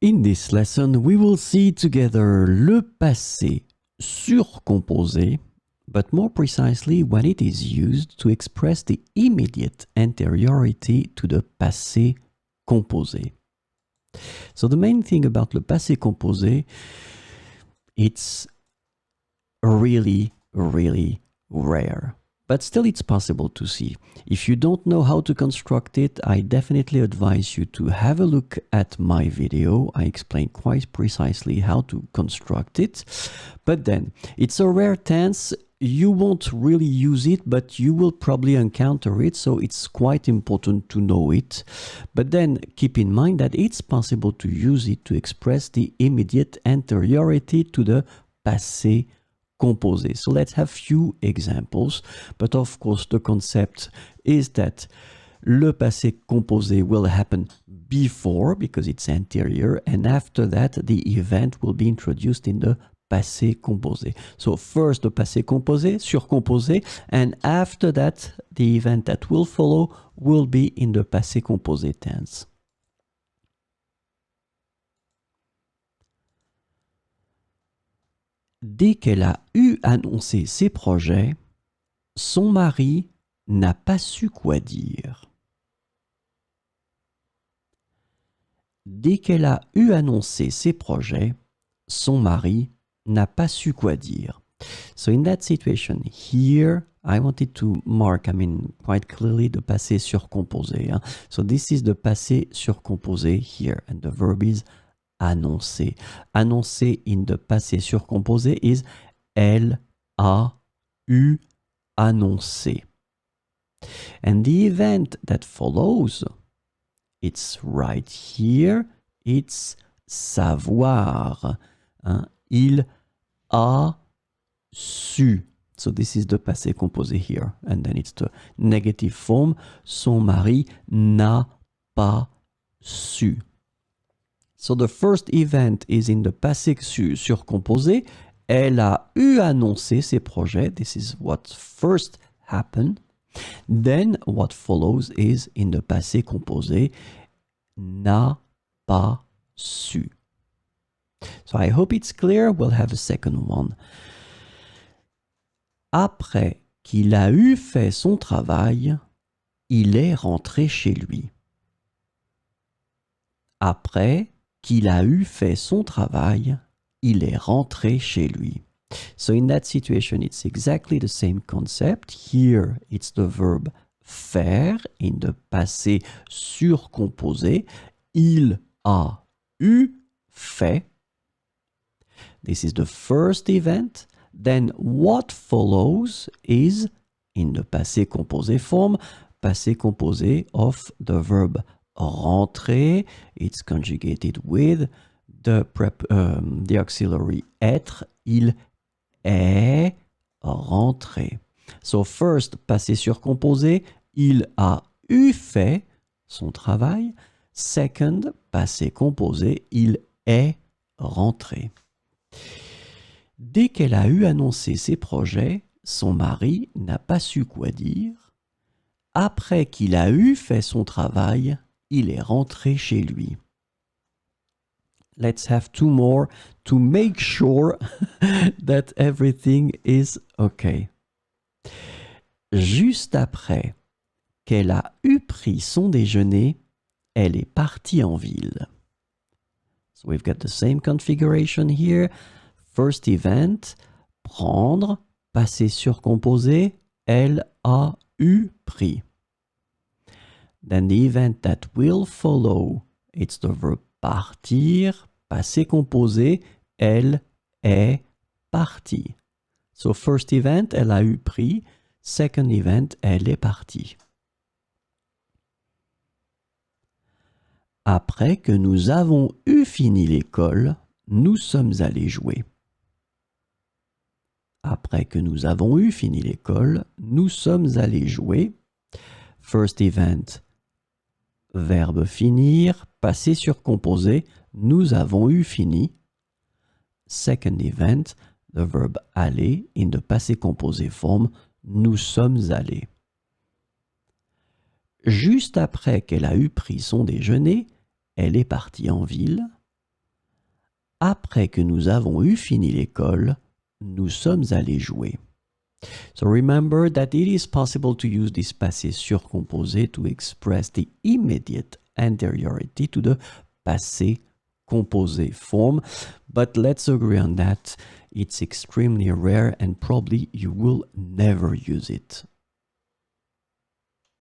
In this lesson, we will see together le passé surcomposé, but more precisely when it is used to express the immediate anteriority to the passé composé. So the main thing about le passé composé, it's really rare. But still it's possible to see. If you don't know how to construct it, I definitely advise you to have a look at my video. I explain quite precisely how to construct it. But then, it's a rare tense. You won't really use it, but you will probably encounter it, so it's quite important to know it. But then, keep in mind that it's possible to use it to express the immediate anteriority to the passé composé. So let's have few examples, but of course the concept is that le passé composé will happen before because it's anterior, and after that the event will be introduced in the passé composé. So first the passé composé, surcomposé, and after that the event that will follow will be in the passé composé tense. Dès qu'elle a eu annoncé ses projets, son mari n'a pas su quoi dire. Dès qu'elle a eu annoncé ses projets, son mari n'a pas su quoi dire. So in that situation here, I wanted to mark, quite clearly the passé surcomposé. So this is the passé surcomposé here, and the verb is annoncer. Annoncer in the passé surcomposé is elle a eu annoncé. And the event that follows, it's right here, it's savoir. Il a su. So this is the passé composé here. And then it's the negative form. Son mari n'a pas su. So the first event is in the passé surcomposé. Elle a eu annoncé ses projets. This is what first happened. Then what follows is in the passé composé. N'a pas su. So I hope it's clear. We'll have a second one. Après qu'il a eu fait son travail, il est rentré chez lui. Après qu'il a eu fait son travail, il est rentré chez lui. So in that situation, it's exactly the same concept. Here, it's the verb faire in the passé surcomposé. Il a eu fait. This is the first event. Then what follows is in the passé composé form, passé composé of the verb rentrer. It's conjugated with the auxiliary être. Il est rentré. So first, passé surcomposé, il a eu fait son travail. Second, passé composé, il est rentré. Dès qu'elle a eu annoncé ses projets, son mari n'a pas su quoi dire. Après qu'il a eu fait son travail, il est rentré chez lui. Let's have two more to make sure that everything is okay. Juste après qu'elle a eu pris son déjeuner, elle est partie en ville. So we've got the same configuration here. First event, prendre, passé surcomposé, elle a eu pris. Then the event that will follow, it's the verb partir, passé composé, elle est partie. So first event, elle a eu pris. Second event, elle est partie. Après que nous avons eu fini l'école, nous sommes allés jouer. Après que nous avons eu fini l'école, nous sommes allés jouer. First event, verbe finir, passé surcomposé, nous avons eu fini. Second event, the verb aller in the passé composé form, nous sommes allés. Juste après qu'elle a eu pris son déjeuner, elle est partie en ville. après que nous avons eu fini l'école, nous sommes allés jouer. So remember that it is possible to use this passé surcomposé to express the immediate anteriority to the passé composé form, but let's agree on that. It's extremely rare and probably you will never use it.